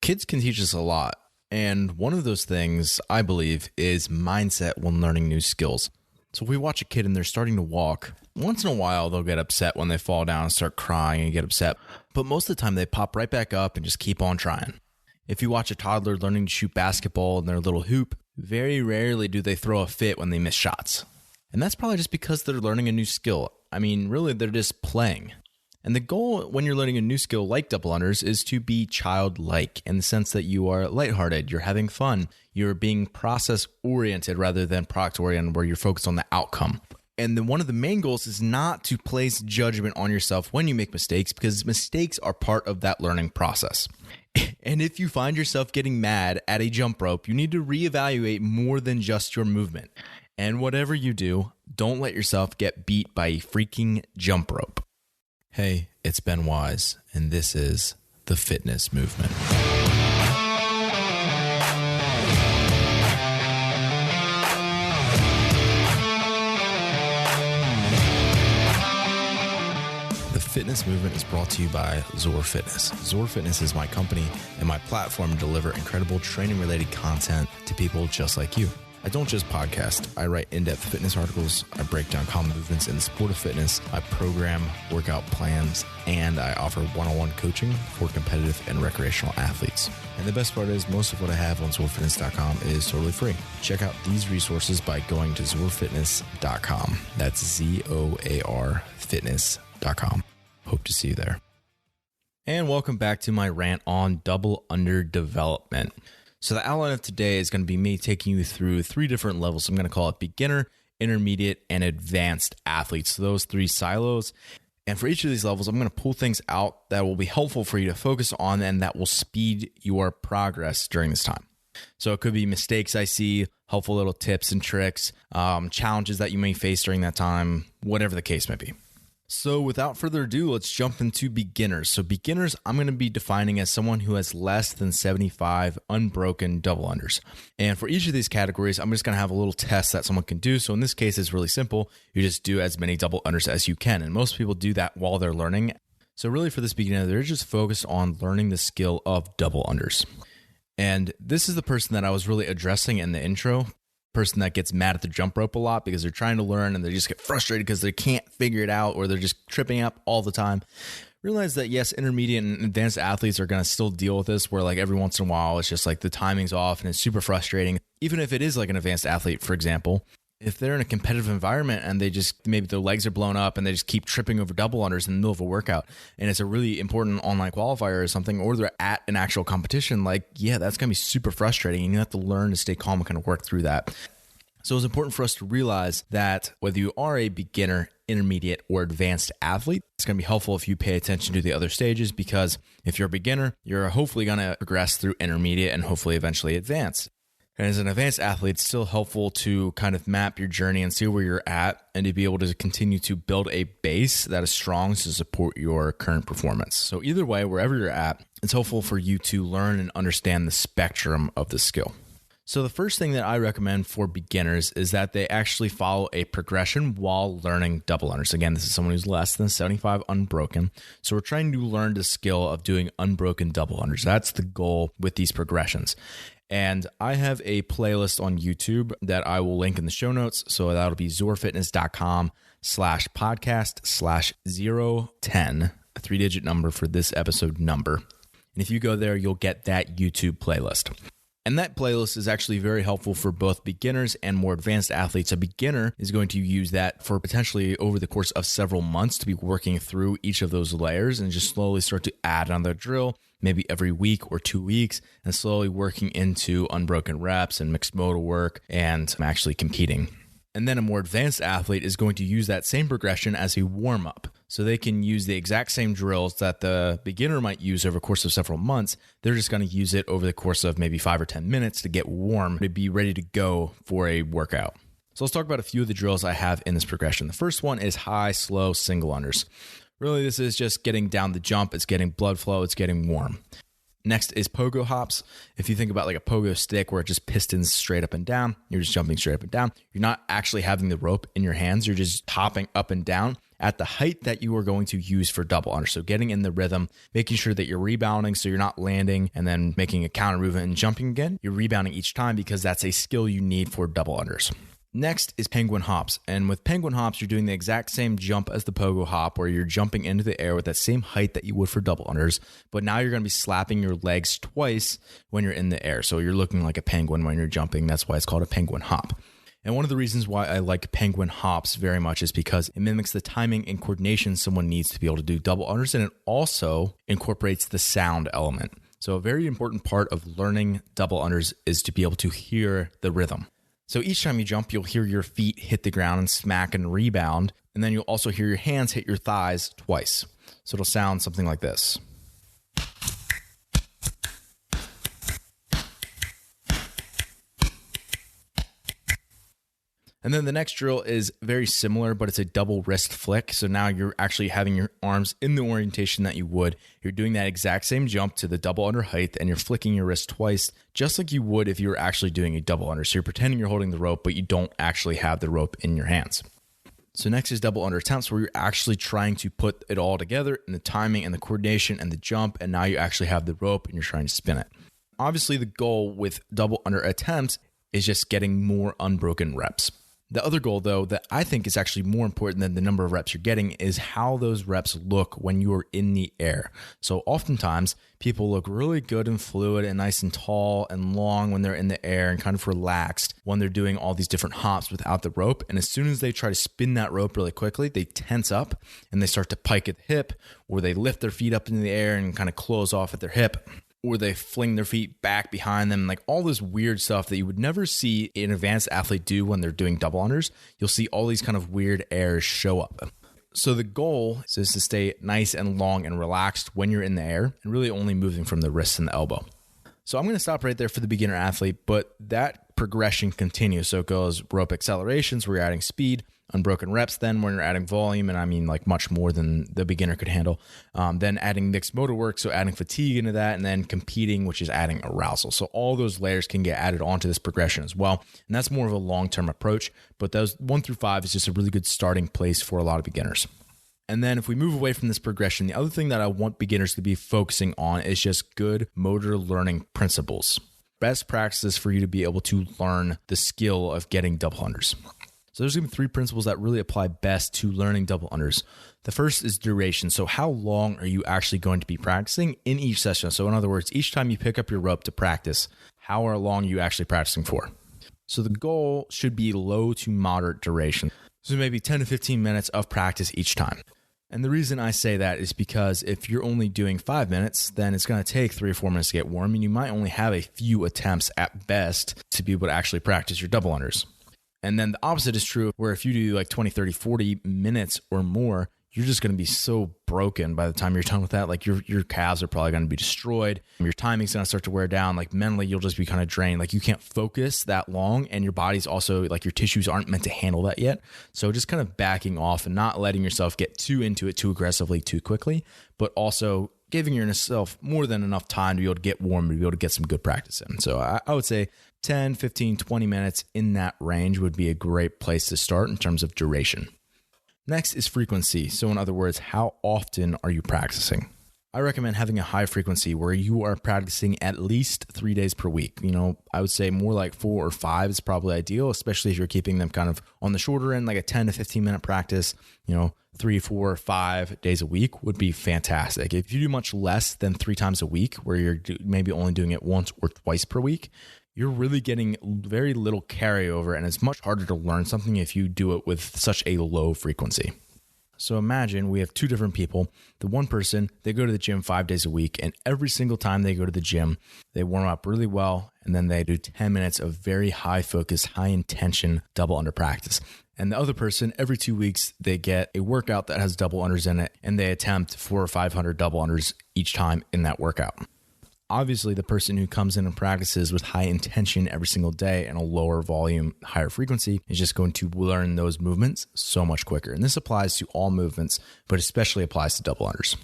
Kids can teach us a lot. And one of those things, I believe, is mindset when learning new skills. So if we watch a kid and they're starting to walk, once in a while they'll get upset when they fall down and start crying and get upset. But most of the time they pop right back up and just keep on trying. If you watch a toddler learning to shoot basketball in their little hoop, very rarely do they throw a fit when they miss shots. And that's probably just because they're learning a new skill. I mean, really, they're just playing. And the goal when you're learning a new skill like double unders is to be childlike in the sense that you are lighthearted, you're having fun, you're being process-oriented rather than product-oriented where you're focused on the outcome. And then one of the main goals is not to place judgment on yourself when you make mistakes because mistakes are part of that learning process. And if you find yourself getting mad at a jump rope, you need to reevaluate more than just your movement. And whatever you do, don't let yourself get beat by a freaking jump rope. Hey, it's Ben Wise, and this is The Fitness Movement. The Fitness Movement is brought to you by Zor Fitness. Zor Fitness is my company and my platform to deliver incredible training-related content to people just like you. I don't just podcast. I write in-depth fitness articles. I break down common movements in the sport of fitness. I program workout plans, and I offer one-on-one coaching for competitive and recreational athletes. And the best part is most of what I have on zorfitness.com is totally free. Check out these resources by going to zorfitness.com. That's ZOAR fitness.com. Hope to see you there. And welcome back to my rant on double under development. So the outline of today is going to be me taking you through 3 different levels. I'm going to call it beginner, intermediate, and advanced athletes. So those 3 silos. And for each of these levels, I'm going to pull things out that will be helpful for you to focus on and that will speed your progress during this time. So it could be mistakes I see, helpful little tips and tricks, challenges that you may face during that time, whatever the case may be. So without further ado, let's jump into beginners. So beginners, I'm going to be defining as someone who has less than 75 unbroken double unders. And for each of these categories, I'm just going to have a little test that someone can do. So in this case, it's really simple. You just do as many double unders as you can. And most people do that while they're learning. So really for this beginner, they're just focused on learning the skill of double unders. And this is the person that I was really addressing in the intro. Person that gets mad at the jump rope a lot because they're trying to learn and they just get frustrated because they can't figure it out or they're just tripping up all the time. Realize that yes, intermediate and advanced athletes are going to still deal with this where like every once in a while it's just like the timing's off and it's super frustrating. Even if it is like an advanced athlete, for example, if they're in a competitive environment and they just maybe their legs are blown up and they just keep tripping over double unders in the middle of a workout and it's a really important online qualifier or something, or they're at an actual competition, like, yeah, that's going to be super frustrating and you have to learn to stay calm and kind of work through that. So it's important for us to realize that whether you are a beginner, intermediate, or advanced athlete, it's going to be helpful if you pay attention to the other stages because if you're a beginner, you're hopefully going to progress through intermediate and hopefully eventually advanced. And as an advanced athlete, it's still helpful to kind of map your journey and see where you're at and to be able to continue to build a base that is strong to support your current performance. So either way, wherever you're at, it's helpful for you to learn and understand the spectrum of the skill. So the first thing that I recommend for beginners is that they actually follow a progression while learning double unders. Again, this is someone who's less than 75 unbroken. So we're trying to learn the skill of doing unbroken double unders. That's the goal with these progressions. And I have a playlist on YouTube that I will link in the show notes. So that'll be zorfitness.com/podcast/010, a 3-digit number for this episode number. And if you go there, you'll get that YouTube playlist. And that playlist is actually very helpful for both beginners and more advanced athletes. A beginner is going to use that for potentially over the course of several months to be working through each of those layers and just slowly start to add on their drill, maybe every week or 2 weeks, and slowly working into unbroken reps and mixed modal work and actually competing. And then a more advanced athlete is going to use that same progression as a warm-up. So they can use the exact same drills that the beginner might use over the course of several months. They're just going to use it over the course of maybe 5 or 10 minutes to get warm, to be ready to go for a workout. So let's talk about a few of the drills I have in this progression. The first one is high, slow, single unders. Really, this is just getting down the jump. It's getting blood flow. It's getting warm. Next is pogo hops. If you think about like a pogo stick where it just pistons straight up and down, you're just jumping straight up and down. You're not actually having the rope in your hands. You're just hopping up and down. at the height that you are going to use for double unders. So getting in the rhythm, making sure that you're rebounding so you're not landing and then making a counter movement and jumping again. You're rebounding each time because that's a skill you need for double unders. Next is penguin hops. And with penguin hops, you're doing the exact same jump as the pogo hop, where you're jumping into the air with that same height that you would for double unders. But now you're going to be slapping your legs twice when you're in the air. So you're looking like a penguin when you're jumping. That's why it's called a penguin hop. And one of the reasons why I like penguin hops very much is because it mimics the timing and coordination someone needs to be able to do double unders. And it also incorporates the sound element. So a very important part of learning double unders is to be able to hear the rhythm. So each time you jump, you'll hear your feet hit the ground and smack and rebound. And then you'll also hear your hands hit your thighs twice. So it'll sound something like this. And then the next drill is very similar, but it's a double wrist flick. So now you're actually having your arms in the orientation that you would. You're doing that exact same jump to the double under height, and you're flicking your wrist twice, just like you would if you were actually doing a double under. So you're pretending you're holding the rope, but you don't actually have the rope in your hands. So next is double under attempts, where you're actually trying to put it all together in the timing and the coordination and the jump, and now you actually have the rope and you're trying to spin it. Obviously, the goal with double under attempts is just getting more unbroken reps. The other goal, though, that I think is actually more important than the number of reps you're getting is how those reps look when you are in the air. So oftentimes, people look really good and fluid and nice and tall and long when they're in the air and kind of relaxed when they're doing all these different hops without the rope. And as soon as they try to spin that rope really quickly, they tense up and they start to pike at the hip, or they lift their feet up in the air and kind of close off at their hip, or they fling their feet back behind them, like all this weird stuff that you would never see an advanced athlete do when they're doing double unders. You'll see all these kind of weird airs show up. So the goal is to stay nice and long and relaxed when you're in the air and really only moving from the wrist and the elbow. So I'm going to stop right there for the beginner athlete, but that progression continues. So it goes rope accelerations where you're adding speed, unbroken reps then when you're adding volume, and I mean like much more than the beginner could handle. Then adding mixed motor work, so adding fatigue into that, and then competing, which is adding arousal. So all those layers can get added onto this progression as well. And that's more of a long-term approach, but those 1 through 5 is just a really good starting place for a lot of beginners. And then if we move away from this progression, the other thing that I want beginners to be focusing on is just good motor learning principles. Best practices for you to be able to learn the skill of getting double unders. So there's going to be 3 principles that really apply best to learning double unders. The first is duration. So how long are you actually going to be practicing in each session? So in other words, each time you pick up your rope to practice, how long are you actually practicing for? So the goal should be low to moderate duration. So maybe 10 to 15 minutes of practice each time. And the reason I say that is because if you're only doing 5 minutes, then it's going to take 3 or 4 minutes to get warm, and you might only have a few attempts at best to be able to actually practice your double unders. And then the opposite is true, where if you do like 20, 30, 40 minutes or more, you're just going to be so broken by the time you're done with that. Like your calves are probably going to be destroyed. Your timing's going to start to wear down. Like mentally, you'll just be kind of drained. Like you can't focus that long, and your body's also like your tissues aren't meant to handle that yet. So just kind of backing off and not letting yourself get too into it too aggressively, too quickly, but also giving yourself more than enough time to be able to get warm, to be able to get some good practice in. So I would say 10, 15, 20 minutes in that range would be a great place to start in terms of duration. Next is frequency. So in other words, how often are you practicing? I recommend having a high frequency where you are practicing at least 3 days per week. I would say more like 4 or 5 is probably ideal, especially if you're keeping them kind of on the shorter end, like a 10 to 15 minute practice, 3, 4, 5 days a week would be fantastic. If you do much less than 3 times a week, where you're maybe only doing it once or twice per week, you're really getting very little carryover, and it's much harder to learn something if you do it with such a low frequency. So imagine we have 2 different people. The one person, they go to the gym 5 days a week, and every single time they go to the gym, they warm up really well, and then they do 10 minutes of very high focus, high intention double under practice. And the other person, every 2 weeks, they get a workout that has double unders in it, and they attempt 400 or 500 double unders each time in that workout. Obviously, the person who comes in and practices with high intention every single day and a lower volume, higher frequency is just going to learn those movements so much quicker. And this applies to all movements, but especially applies to double unders.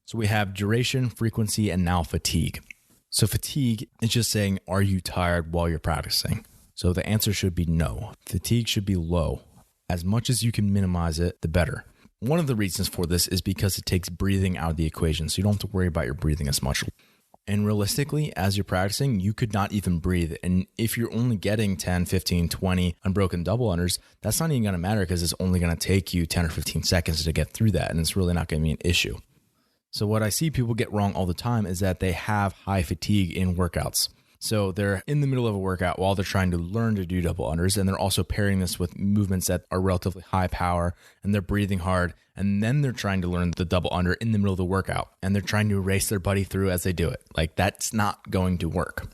So we have duration, frequency, and now fatigue. So fatigue is just saying, are you tired while you're practicing? So the answer should be no. Fatigue should be low. As much as you can minimize it, the better. One of the reasons for this is because it takes breathing out of the equation, so you don't have to worry about your breathing as much. And realistically, as you're practicing, you could not even breathe. And if you're only getting 10, 15, 20 unbroken double unders, that's not even going to matter because it's only going to take you 10 or 15 seconds to get through that. And it's really not going to be an issue. So what I see people get wrong all the time is that they have high fatigue in workouts. So they're in the middle of a workout while they're trying to learn to do double unders, and they're also pairing this with movements that are relatively high power, and they're breathing hard, and then they're trying to learn the double under in the middle of the workout, and they're trying to race their buddy through as they do it. Like, that's not going to work.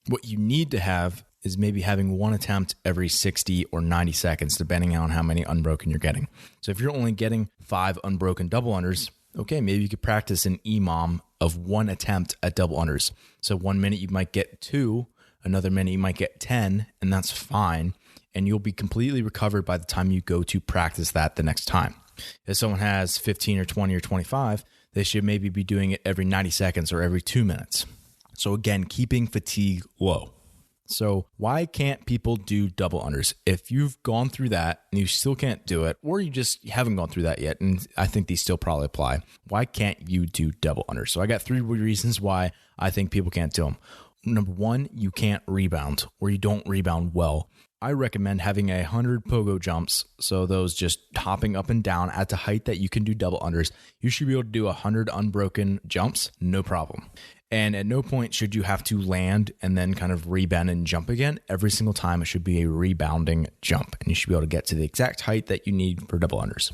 What you need to have is maybe having one attempt every 60 or 90 seconds, depending on how many unbroken you're getting. So if you're only getting 5 unbroken double unders, okay, maybe you could practice an EMOM of 1 attempt at double unders. So 1 minute you might get 2, another minute you might get 10, and that's fine. And you'll be completely recovered by the time you go to practice that the next time. If someone has 15 or 20 or 25, they should maybe be doing it every 90 seconds or every 2 minutes. So again, keeping fatigue low. So why can't people do double unders? If you've gone through that and you still can't do it, or you just haven't gone through that yet, and I think these still probably apply, why can't you do double unders? So I got 3 reasons why I think people can't do them. Number 1, you can't rebound, or you don't rebound well. I recommend having 100 pogo jumps, so those just hopping up and down at the height that you can do double unders. You should be able to do 100 unbroken jumps, no problem. And at no point should you have to land and then kind of rebend and jump again. Every single time it should be a rebounding jump, and you should be able to get to the exact height that you need for double unders.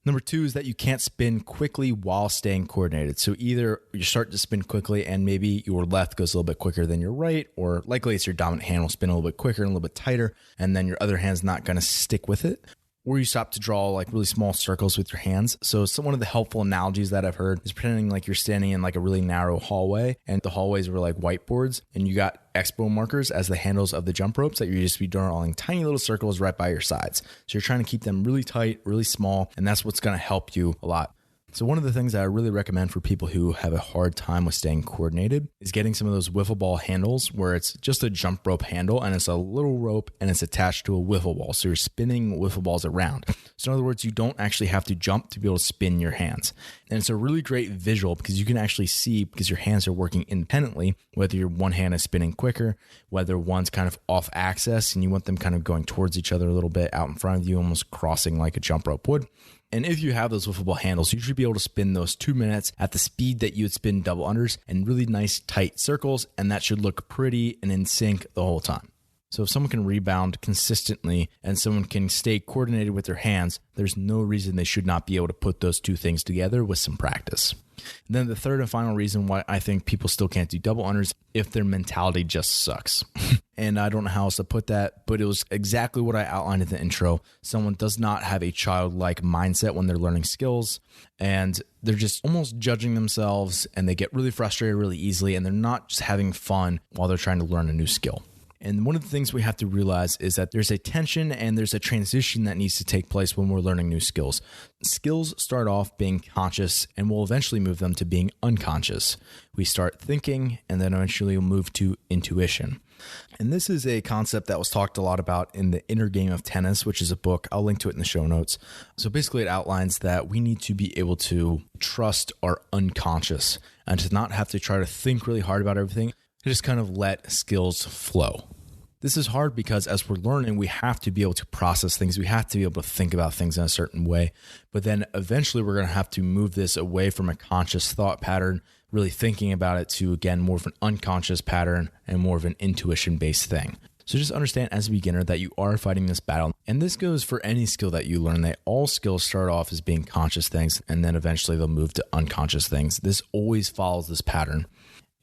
Number 2 is that you can't spin quickly while staying coordinated. So either you start to spin quickly and maybe your left goes a little bit quicker than your right, or likely it's your dominant hand will spin a little bit quicker and a little bit tighter, and then your other hand's not going to stick with it. Or you stop to draw like really small circles with your hands. So one of the helpful analogies that I've heard is pretending like you're standing in like a really narrow hallway, and the hallways were like whiteboards, and you got expo markers as the handles of the jump ropes that you just be drawing tiny little circles right by your sides. So you're trying to keep them really tight, really small, and that's what's going to help you a lot. So one of the things that I really recommend for people who have a hard time with staying coordinated is getting some of those wiffle ball handles where it's just a jump rope handle and it's a little rope and it's attached to a wiffle ball. So you're spinning wiffle balls around. So in other words, you don't actually have to jump to be able to spin your hands. And it's a really great visual because you can actually see, because your hands are working independently, whether your one hand is spinning quicker, whether one's kind of off axis and you want them kind of going towards each other a little bit out in front of you, almost crossing like a jump rope would. And if you have those wiffle ball handles, you should be able to spin those 2 minutes at the speed that you would spin double unders in really nice tight circles, and that should look pretty and in sync the whole time. So if someone can rebound consistently and someone can stay coordinated with their hands, there's no reason they should not be able to put those 2 things together with some practice. And then the third and final reason why I think people still can't do double unders, if their mentality just sucks. And I don't know how else to put that, but it was exactly what I outlined in the intro. Someone does not have a childlike mindset when they're learning skills, and they're just almost judging themselves, and they get really frustrated really easily, and they're not just having fun while they're trying to learn a new skill. And one of the things we have to realize is that there's a tension and there's a transition that needs to take place when we're learning new skills. Skills start off being conscious and we'll eventually move them to being unconscious. We start thinking and then eventually we'll move to intuition. And this is a concept that was talked a lot about in The Inner Game of Tennis, which is a book. I'll link to it in the show notes. So basically it outlines that we need to be able to trust our unconscious and to not have to try to think really hard about everything. Just kind of let skills flow. This is hard because as we're learning, we have to be able to process things. We have to be able to think about things in a certain way. But then eventually we're going to have to move this away from a conscious thought pattern, really thinking about it, to, again, more of an unconscious pattern and more of an intuition-based thing. So just understand as a beginner that you are fighting this battle. And this goes for any skill that you learn, that all skills start off as being conscious things, and then eventually they'll move to unconscious things. This always follows this pattern.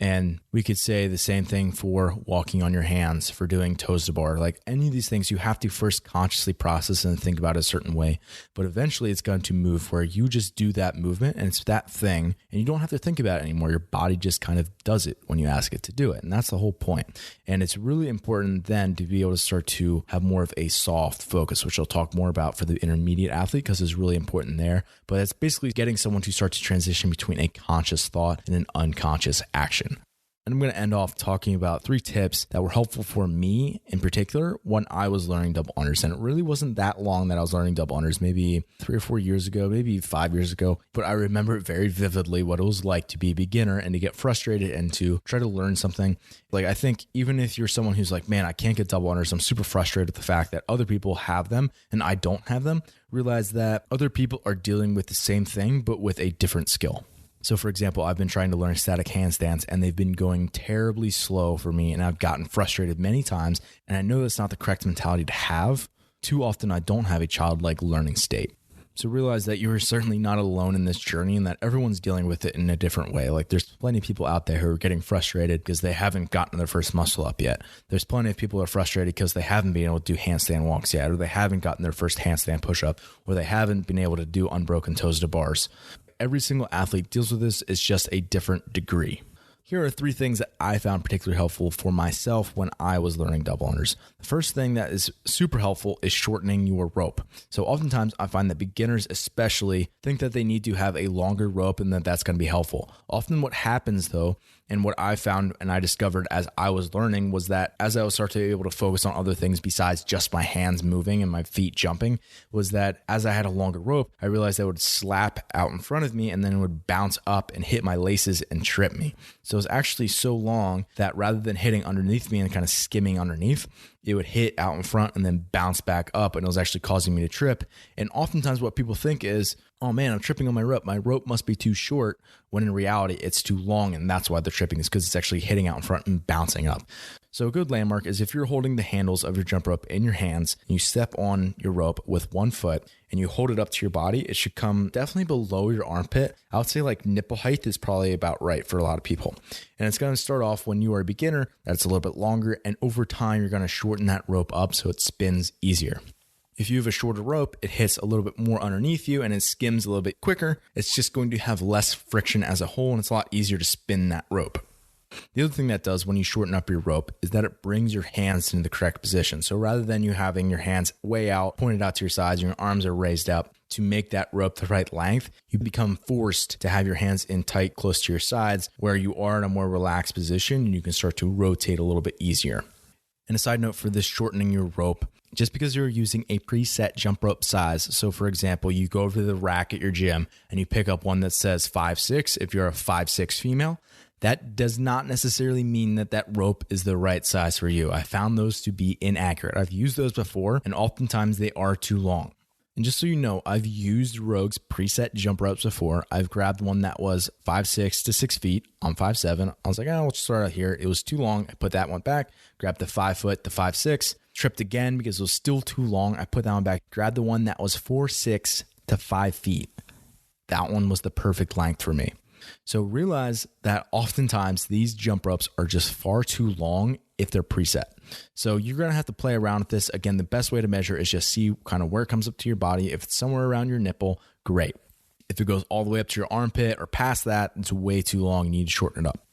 And we could say the same thing for walking on your hands, for doing toes to bar. Like any of these things, you have to first consciously process and think about it a certain way. But eventually it's going to move where you just do that movement and it's that thing and you don't have to think about it anymore. Your body just kind of does it when you ask it to do it. And that's the whole point. And it's really important then to be able to start to have more of a soft focus, which I'll talk more about for the intermediate athlete because it's really important there. But it's basically getting someone to start to transition between a conscious thought and an unconscious action. And I'm going to end off talking about 3 tips that were helpful for me in particular when I was learning double unders. And it really wasn't that long that I was learning double unders, maybe 3 or 4 years ago, maybe 5 years ago. But I remember very vividly what it was like to be a beginner and to get frustrated and to try to learn something. Like, I think even if you're someone who's like, man, I can't get double unders, I'm super frustrated with the fact that other people have them and I don't have them, realize that other people are dealing with the same thing, but with a different skill. So for example, I've been trying to learn static handstands and they've been going terribly slow for me and I've gotten frustrated many times. And I know that's not the correct mentality to have. Too often I don't have a childlike learning state. So realize that you're certainly not alone in this journey and that everyone's dealing with it in a different way. Like there's plenty of people out there who are getting frustrated because they haven't gotten their first muscle up yet. There's plenty of people who are frustrated because they haven't been able to do handstand walks yet, or they haven't gotten their first handstand push-up, or they haven't been able to do unbroken toes to bars. Every single athlete deals with this. It's just a different degree. Here are 3 things that I found particularly helpful for myself when I was learning double unders. The first thing that is super helpful is shortening your rope. So oftentimes I find that beginners especially think that they need to have a longer rope and that that's going to be helpful. Often what happens though, and what I found and I discovered as I was learning, was that as I was starting to be able to focus on other things besides just my hands moving and my feet jumping, was that as I had a longer rope, I realized I would slap out in front of me and then it would bounce up and hit my laces and trip me. So it was actually so long that rather than hitting underneath me and kind of skimming underneath, it would hit out in front and then bounce back up, and it was actually causing me to trip. And oftentimes what people think is, oh man, I'm tripping on my rope. My rope must be too short, when in reality it's too long, and that's why they're tripping, is because it's actually hitting out in front and bouncing up. So a good landmark is if you're holding the handles of your jump rope in your hands, and you step on your rope with one foot and you hold it up to your body, it should come definitely below your armpit. I would say like nipple height is probably about right for a lot of people. And it's going to start off when you are a beginner, that's a little bit longer, and over time you're going to shorten that rope up so it spins easier. If you have a shorter rope, it hits a little bit more underneath you and it skims a little bit quicker. It's just going to have less friction as a whole, and it's a lot easier to spin that rope. The other thing that does when you shorten up your rope is that it brings your hands into the correct position. So rather than you having your hands way out, pointed out to your sides, and your arms are raised up to make that rope the right length, you become forced to have your hands in tight, close to your sides, where you are in a more relaxed position and you can start to rotate a little bit easier. And a side note for this shortening your rope, just because you're using a preset jump rope size, so for example, you go over to the rack at your gym and you pick up one that says 5'6", if you're a 5'6" female, that does not necessarily mean that that rope is the right size for you. I found those to be inaccurate. I've used those before, and oftentimes they are too long. And just so you know, I've used Rogue's preset jump ropes before. I've grabbed one that was 5'6" to 6 feet on 5'7". I was like, we'll start out here. It was too long. I put that one back, grabbed the 5 foot, the 5'6", tripped again because it was still too long. I put that one back, grabbed the one that was 4'6" to 5 feet. That one was the perfect length for me. So realize that oftentimes these jump ropes are just far too long if they're preset. So you're going to have to play around with this. Again, the best way to measure is just see kind of where it comes up to your body. If it's somewhere around your nipple, great. If it goes all the way up to your armpit or past that, it's way too long. You need to shorten it up.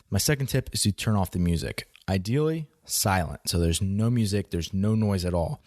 My second tip is to turn off the music. Ideally, silent. So there's no music, there's no noise at all.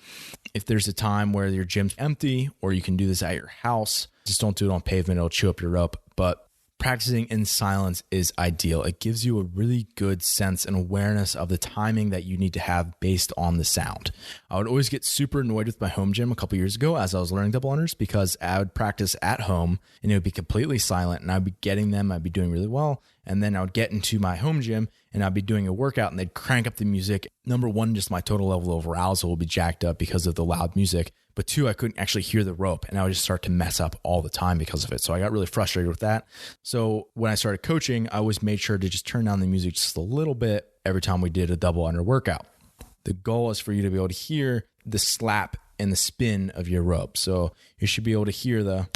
If there's a time where your gym's empty, or you can do this at your house, just don't do it on pavement. It'll chew up your rope. But practicing in silence is ideal. It gives you a really good sense and awareness of the timing that you need to have based on the sound. I would always get super annoyed with my home gym a couple years ago as I was learning double unders, because I would practice at home and it would be completely silent and I'd be getting them. I'd be doing really well. And then I would get into my home gym and I'd be doing a workout and they'd crank up the music. Number one, just my total level of arousal will be jacked up because of the loud music. But two, I couldn't actually hear the rope and I would just start to mess up all the time because of it. So I got really frustrated with that. So when I started coaching, I always made sure to just turn down the music just a little bit every time we did a double under workout. The goal is for you to be able to hear the slap and the spin of your rope. So you should be able to hear the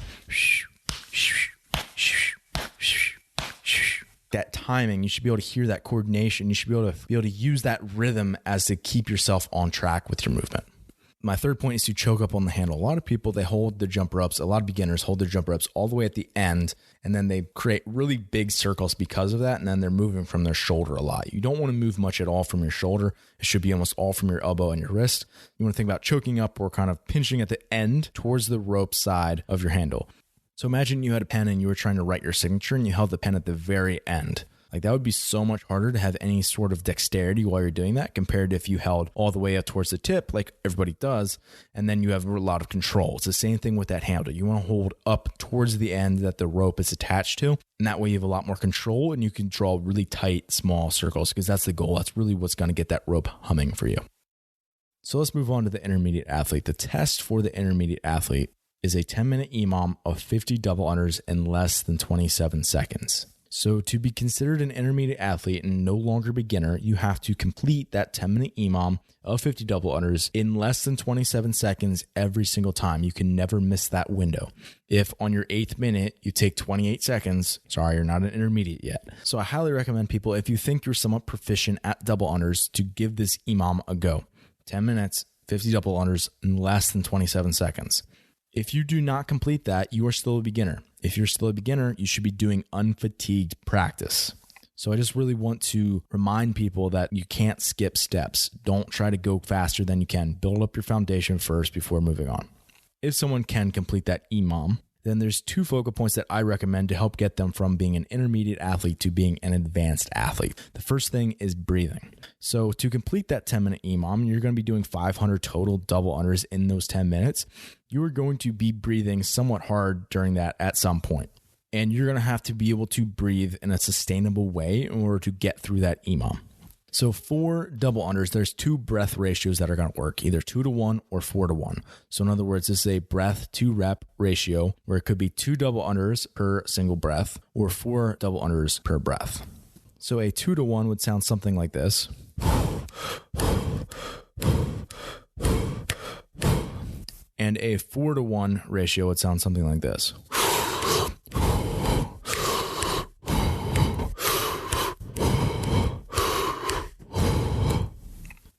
that timing. You should be able to hear that coordination. You should be able to use that rhythm as to keep yourself on track with your movement. My third point is to choke up on the handle. A lot of people, they hold their jump ropes. A lot of beginners hold their jump ropes all the way at the end, and then they create really big circles because of that, and then they're moving from their shoulder a lot. You don't want to move much at all from your shoulder. It should be almost all from your elbow and your wrist. You want to think about choking up or kind of pinching at the end towards the rope side of your handle. So imagine you had a pen and you were trying to write your signature and you held the pen at the very end. Like that would be so much harder to have any sort of dexterity while you're doing that compared to if you held all the way up towards the tip like everybody does, and then you have a lot of control. It's the same thing with that handle. You want to hold up towards the end that the rope is attached to, and that way you have a lot more control and you can draw really tight, small circles because that's the goal. That's really what's going to get that rope humming for you. So let's move on to the intermediate athlete. The test for the intermediate athlete is a 10-minute EMOM of 50 double unders in less than 27 seconds. So to be considered an intermediate athlete and no longer beginner, you have to complete that 10-minute EMOM of 50 double unders in less than 27 seconds every single time. You can never miss that window. If on your 8th minute you take 28 seconds, sorry, you're not an intermediate yet. So I highly recommend people, if you think you're somewhat proficient at double unders, to give this EMOM a go. 10 minutes, 50 double unders in less than 27 seconds. If you do not complete that, you are still a beginner. If you're still a beginner, you should be doing unfatigued practice. So I just really want to remind people that you can't skip steps. Don't try to go faster than you can. Build up your foundation first before moving on. If someone can complete that EMOM, then there's 2 focal points that I recommend to help get them from being an intermediate athlete to being an advanced athlete. The first thing is breathing. So to complete that 10-minute EMOM, you're going to be doing 500 total double unders in those 10 minutes. You are going to be breathing somewhat hard during that at some point. And you're going to have to be able to breathe in a sustainable way in order to get through that EMOM. So for double unders, there's 2 breath ratios that are going to work, either 2-to-1 or 4-to-1. So in other words, this is a breath to rep ratio where it could be 2 double unders per single breath or 4 double unders per breath. So a 2-to-1 would sound something like this. And a 4-to-1 ratio would sound something like this.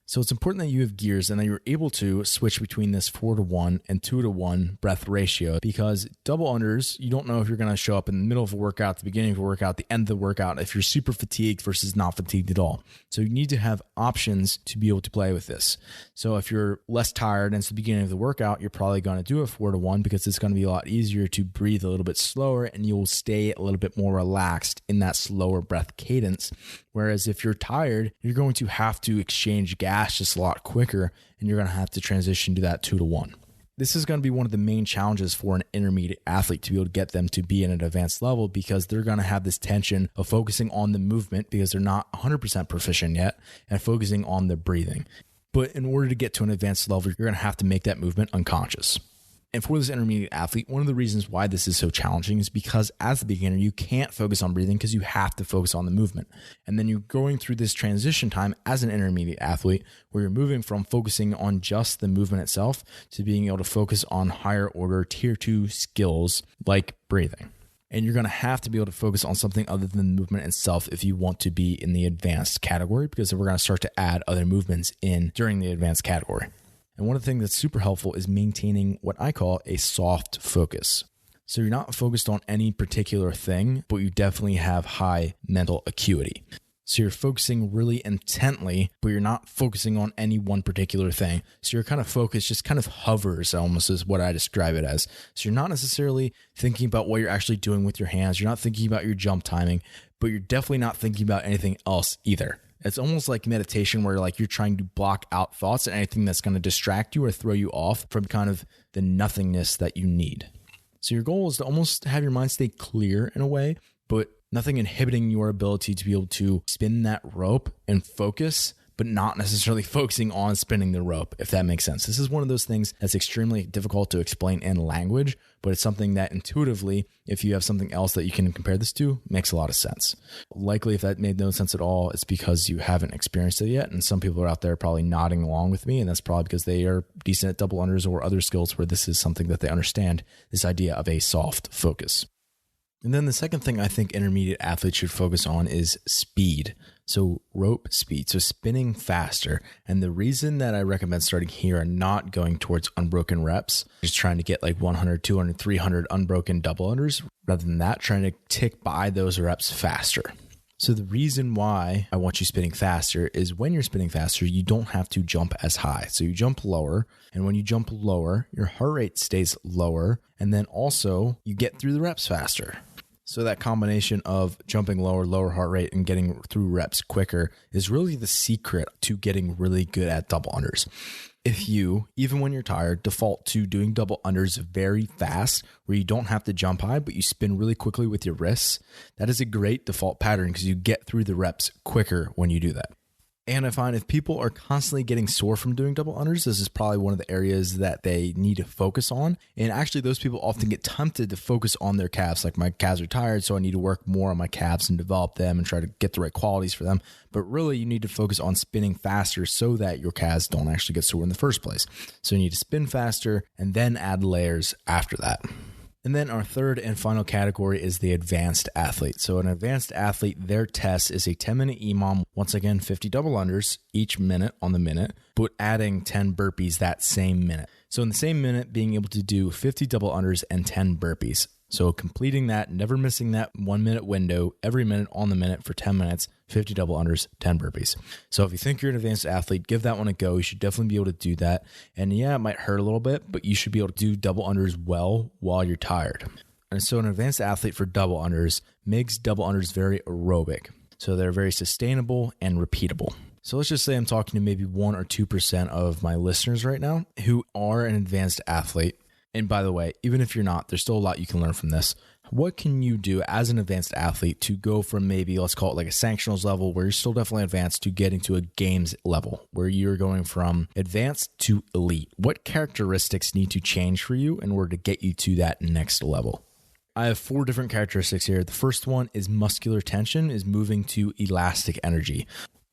So it's important that you have gears and that you're able to switch between this 4-to-1 and 2-to-1 breath ratio, because double unders, you don't know if you're going to show up in the middle of a workout, the beginning of a workout, the end of the workout, if you're super fatigued versus not fatigued at all. So you need to have options to be able to play with this. So if you're less tired and it's the beginning of the workout, you're probably going to do a 4-to-1 because it's going to be a lot easier to breathe a little bit slower and you'll stay a little bit more relaxed in that slower breath cadence. Whereas if you're tired, you're going to have to exchange gas just a lot quicker, and you're going to have to transition to that 2-to-1. This is going to be one of the main challenges for an intermediate athlete to be able to get them to be in an advanced level, because they're going to have this tension of focusing on the movement because they're not 100% proficient yet and focusing on the breathing. But in order to get to an advanced level, you're going to have to make that movement unconscious. And for this intermediate athlete, one of the reasons why this is so challenging is because as a beginner, you can't focus on breathing because you have to focus on the movement. And then you're going through this transition time as an intermediate athlete where you're moving from focusing on just the movement itself to being able to focus on higher order tier 2 skills like breathing. And you're going to have to be able to focus on something other than the movement itself if you want to be in the advanced category, because we're going to start to add other movements in during the advanced category. And one of the things that's super helpful is maintaining what I call a soft focus. So you're not focused on any particular thing, but you definitely have high mental acuity. So you're focusing really intently, but you're not focusing on any one particular thing. So your kind of focus just kind of hovers, almost is what I describe it as. So you're not necessarily thinking about what you're actually doing with your hands. You're not thinking about your jump timing, but you're definitely not thinking about anything else either. It's almost like meditation where like you're trying to block out thoughts and anything that's going to distract you or throw you off from kind of the nothingness that you need. So your goal is to almost have your mind stay clear in a way, but nothing inhibiting your ability to be able to spin that rope and focus, but not necessarily focusing on spinning the rope, if that makes sense. This is one of those things that's extremely difficult to explain in language, but it's something that intuitively, if you have something else that you can compare this to, makes a lot of sense. Likely, if that made no sense at all, it's because you haven't experienced it yet, and some people are out there probably nodding along with me, and that's probably because they are decent at double unders or other skills where this is something that they understand, this idea of a soft focus. And then the second thing I think intermediate athletes should focus on is speed. So rope speed, so spinning faster. And the reason that I recommend starting here and not going towards unbroken reps, just trying to get like 100, 200, 300 unbroken double unders, rather than that, trying to tick by those reps faster. So the reason why I want you spinning faster is when you're spinning faster, you don't have to jump as high. So you jump lower, and when you jump lower, your heart rate stays lower, and then also you get through the reps faster. So that combination of jumping lower heart rate, and getting through reps quicker is really the secret to getting really good at double unders. If you, even when you're tired, default to doing double unders very fast, where you don't have to jump high, but you spin really quickly with your wrists, that is a great default pattern because you get through the reps quicker when you do that. And I find if people are constantly getting sore from doing double unders, this is probably one of the areas that they need to focus on. And actually, those people often get tempted to focus on their calves. Like, my calves are tired, so I need to work more on my calves and develop them and try to get the right qualities for them. But really, you need to focus on spinning faster so that your calves don't actually get sore in the first place. So you need to spin faster and then add layers after that. And then our third and final category is the advanced athlete. So an advanced athlete, their test is a 10-minute EMOM, once again, 50 double unders each minute on the minute, but adding 10 burpees that same minute. So in the same minute, being able to do 50 double unders and 10 burpees. So completing that, never missing that 1 minute window, every minute on the minute for 10 minutes, 50 double unders, 10 burpees. So if you think you're an advanced athlete, give that one a go. You should definitely be able to do that. And yeah, it might hurt a little bit, but you should be able to do double unders well while you're tired. And so an advanced athlete for double unders makes double unders very aerobic. So they're very sustainable and repeatable. So let's just say I'm talking to maybe 1 or 2% of my listeners right now who are an advanced athlete. And by the way, even if you're not, there's still a lot you can learn from this. What can you do as an advanced athlete to go from maybe, let's call it like a sanctionals level where you're still definitely advanced, to getting to a games level where you're going from advanced to elite? What characteristics need to change for you in order to get you to that next level? I have 4 different characteristics here. The first one is muscular tension, is moving to elastic energy.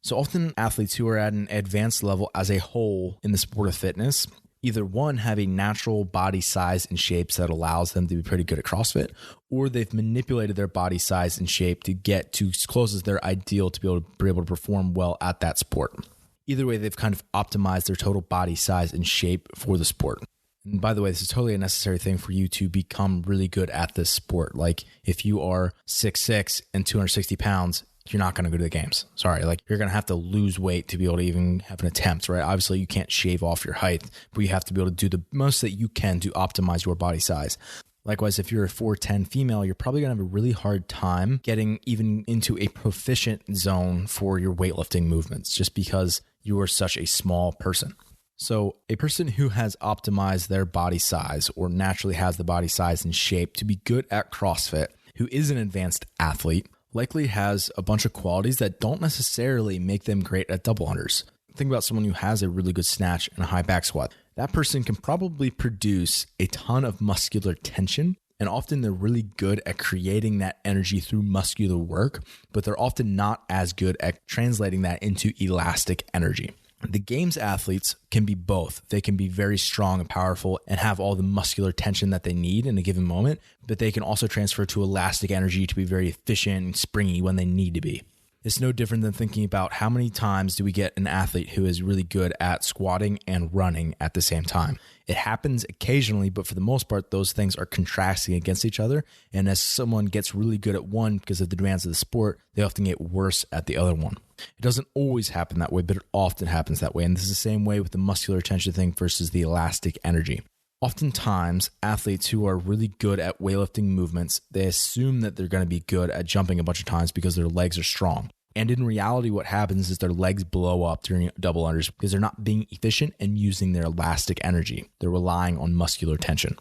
So often athletes who are at an advanced level as a whole in the sport of fitness, either one, have a natural body size and shapes that allows them to be pretty good at CrossFit, or they've manipulated their body size and shape to get to as close as their ideal to be able to perform well at that sport. Either way, they've kind of optimized their total body size and shape for the sport. And by the way, this is totally a necessary thing for you to become really good at this sport. Like, if you are 6'6" and 260 pounds, you're not going to go to the games. Sorry, like, you're going to have to lose weight to be able to even have an attempt, right? Obviously, you can't shave off your height, but you have to be able to do the most that you can to optimize your body size. Likewise, if you're a 4'10" female, you're probably going to have a really hard time getting even into a proficient zone for your weightlifting movements, just because you are such a small person. So a person who has optimized their body size, or naturally has the body size and shape to be good at CrossFit, who is an advanced athlete, likely has a bunch of qualities that don't necessarily make them great at double unders. Think about someone who has a really good snatch and a high back squat. That person can probably produce a ton of muscular tension, and often they're really good at creating that energy through muscular work, but they're often not as good at translating that into elastic energy. The games athletes can be both. They can be very strong and powerful and have all the muscular tension that they need in a given moment, but they can also transfer to elastic energy to be very efficient and springy when they need to be. It's no different than thinking about how many times do we get an athlete who is really good at squatting and running at the same time. It happens occasionally, but for the most part, those things are contrasting against each other. And as someone gets really good at one because of the demands of the sport, they often get worse at the other one. It doesn't always happen that way, but it often happens that way. And this is the same way with the muscular tension thing versus the elastic energy. Oftentimes, athletes who are really good at weightlifting movements, they assume that they're going to be good at jumping a bunch of times because their legs are strong. And in reality, what happens is their legs blow up during double unders because they're not being efficient and using their elastic energy. They're relying on muscular tension.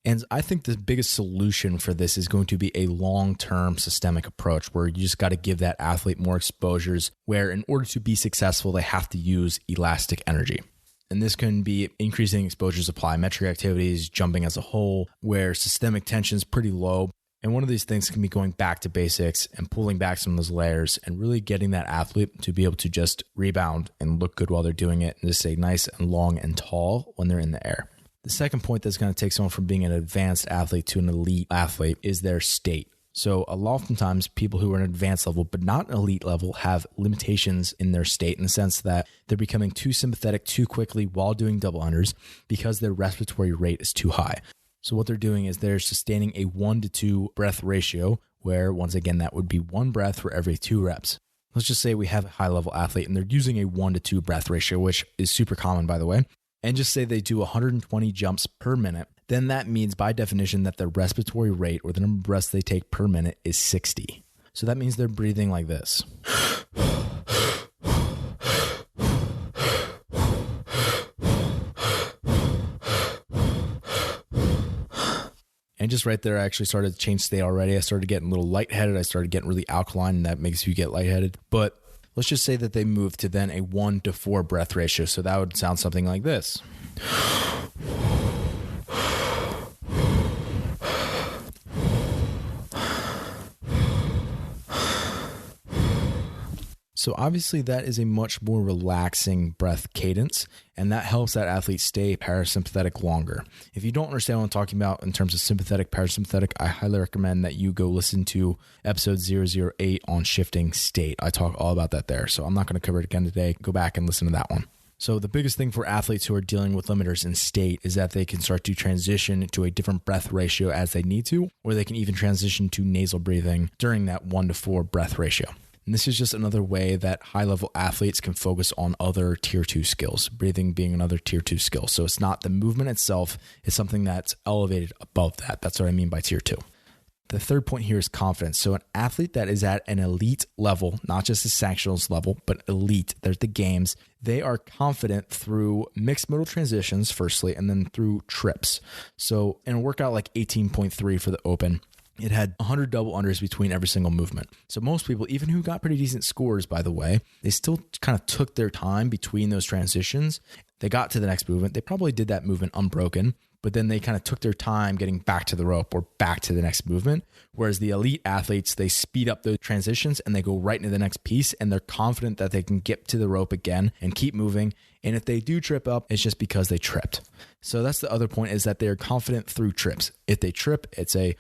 And I think the biggest solution for this is going to be a long-term systemic approach where you just got to give that athlete more exposures, where in order to be successful, they have to use elastic energy. And this can be increasing exposures of plyometric activities, jumping as a whole, where systemic tension is pretty low. And one of these things can be going back to basics and pulling back some of those layers and really getting that athlete to be able to just rebound and look good while they're doing it and just stay nice and long and tall when they're in the air. The second point that's going to take someone from being an advanced athlete to an elite athlete is their state. So oftentimes people who are at an advanced level but not an elite level have limitations in their state, in the sense that they're becoming too sympathetic too quickly while doing double unders because their respiratory rate is too high. So what they're doing is they're sustaining a 1 to 2 breath ratio, where once again that would be 1 breath for every 2 reps. Let's just say we have a high level athlete and they're using a 1 to 2 breath ratio, which is super common, by the way. And just say they do 120 jumps per minute. then that means by definition that their respiratory rate, or the number of breaths they take per minute, is 60. So that means they're breathing like this. And just right there, I actually started to change state already. I started getting a little lightheaded. I started getting really alkaline, and that makes you get lightheaded. But let's just say that they moved to then a 1-to-4 breath ratio. So that would sound something like this. So obviously that is a much more relaxing breath cadence, and that helps that athlete stay parasympathetic longer. If you don't understand what I'm talking about in terms of sympathetic, parasympathetic, I highly recommend that you go listen to episode 008 on shifting state. I talk all about that there, so I'm not going to cover it again today. Go back and listen to that one. So the biggest thing for athletes who are dealing with limiters in state is that they can start to transition to a different breath ratio as they need to, or they can even transition to nasal breathing during that 1-to-4 breath ratio. And this is just another way that high-level athletes can focus on other tier 2 skills, breathing being another tier 2 skill. So it's not the movement itself, it's something that's elevated above that. That's what I mean by tier 2. The third point here is confidence. So an athlete that is at an elite level, not just a sanctionals level, but elite, they're at the games, they are confident through mixed modal transitions, firstly, and then through trips. So in a workout like 18.3 for the open, it had 100 double unders between every single movement. So most people, even who got pretty decent scores, by the way, they still kind of took their time between those transitions. They got to the next movement. They probably did that movement unbroken, but then they kind of took their time getting back to the rope or back to the next movement. Whereas the elite athletes, they speed up those transitions and they go right into the next piece, and they're confident that they can get to the rope again and keep moving. And if they do trip up, it's just because they tripped. So that's the other point, is that they're confident through trips. If they trip, it's a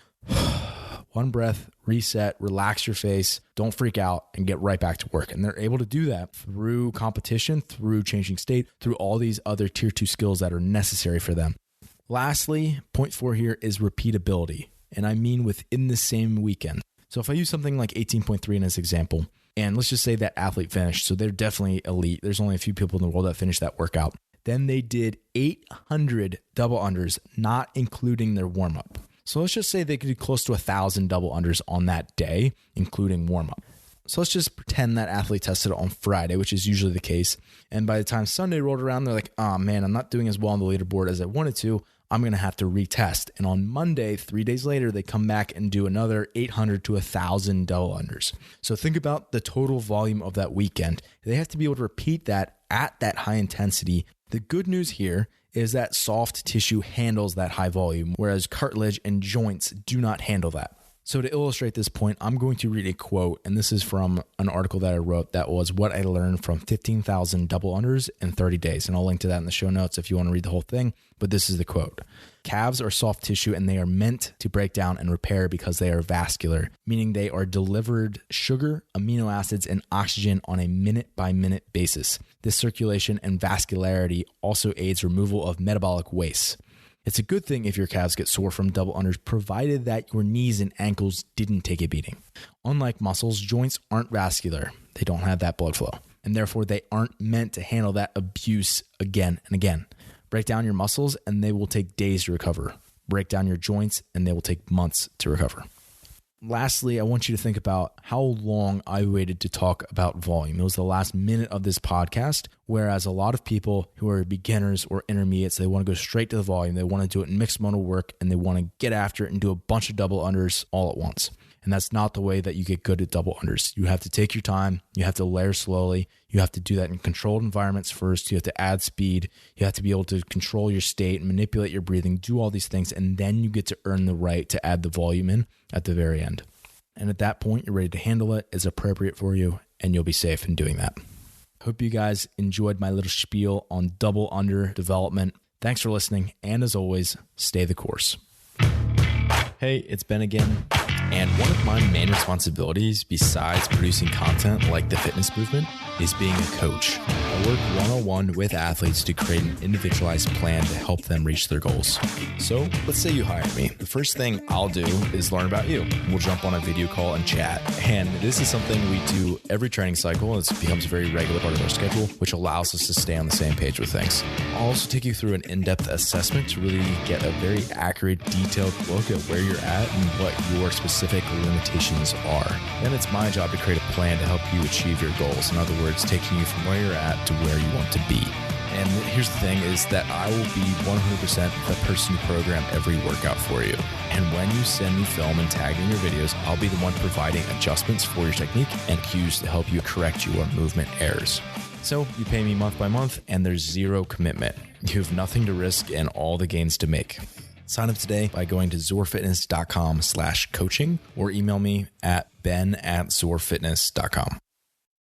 one breath, reset, relax your face, don't freak out, and get right back to work. And they're able to do that through competition, through changing state, through all these other tier 2 skills that are necessary for them. Lastly, point 4 here is repeatability. And I mean within the same weekend. So if I use something like 18.3 in this example, and let's just say that athlete finished, so they're definitely elite. There's only a few people in the world that finished that workout. Then they did 800 double unders, not including their warm-up. So let's just say they could do close to 1,000 double unders on that day, including warm-up. So let's just pretend that athlete tested on Friday, which is usually the case. And by the time Sunday rolled around, they're like, oh man, I'm not doing as well on the leaderboard as I wanted to. I'm going to have to retest. And on Monday, 3 days later, they come back and do another 800 to 1,000 double unders. So think about the total volume of that weekend. They have to be able to repeat that at that high intensity. The good news here is that soft tissue handles that high volume, whereas cartilage and joints do not handle that. So to illustrate this point, I'm going to read a quote, and this is from an article that I wrote that was what I learned from 15,000 double unders in 30 days. And I'll link to that in the show notes if you want to read the whole thing. But this is the quote. Calves are soft tissue and they are meant to break down and repair because they are vascular, meaning they are delivered sugar, amino acids, and oxygen on a minute-by-minute basis. This circulation and vascularity also aids removal of metabolic waste. It's a good thing if your calves get sore from double unders, provided that your knees and ankles didn't take a beating. Unlike muscles, joints aren't vascular. They don't have that blood flow, and therefore they aren't meant to handle that abuse again and again. Break down your muscles and they will take days to recover. Break down your joints and they will take months to recover. Lastly, I want you to think about how long I waited to talk about volume. It was the last minute of this podcast, whereas a lot of people who are beginners or intermediates, they want to go straight to the volume. They want to do it in mixed modal work and they want to get after it and do a bunch of double unders all at once. And that's not the way that you get good at double unders. You have to take your time. You have to layer slowly. You have to do that in controlled environments first. You have to add speed. You have to be able to control your state, manipulate your breathing, do all these things. And then you get to earn the right to add the volume in at the very end. And at that point, you're ready to handle it. It's appropriate for you and you'll be safe in doing that. Hope you guys enjoyed my little spiel on double under development. Thanks for listening. And as always, stay the course. Hey, it's Ben again. And one of my main responsibilities, besides producing content like the fitness movement, is being a coach. I work one-on-one with athletes to create an individualized plan to help them reach their goals. So let's say you hire me. The first thing I'll do is learn about you. We'll jump on a video call and chat. And this is something we do every training cycle. It becomes a very regular part of our schedule, which allows us to stay on the same page with things. I'll also take you through an in-depth assessment to really get a very accurate, detailed look at where you're at and what your specific limitations are. Then it's my job to create a plan to help you achieve your goals. In other words, taking you from where you're at to where you want to be. And here's the thing is that I will be 100% the person who program every workout for you. And when you send me film and tag in your videos, I'll be the one providing adjustments for your technique and cues to help you correct your movement errors. So you pay me month by month and there's zero commitment. You have nothing to risk and all the gains to make. Sign up today by going to zorfitness.com/coaching or email me at ben@zorfitness.com.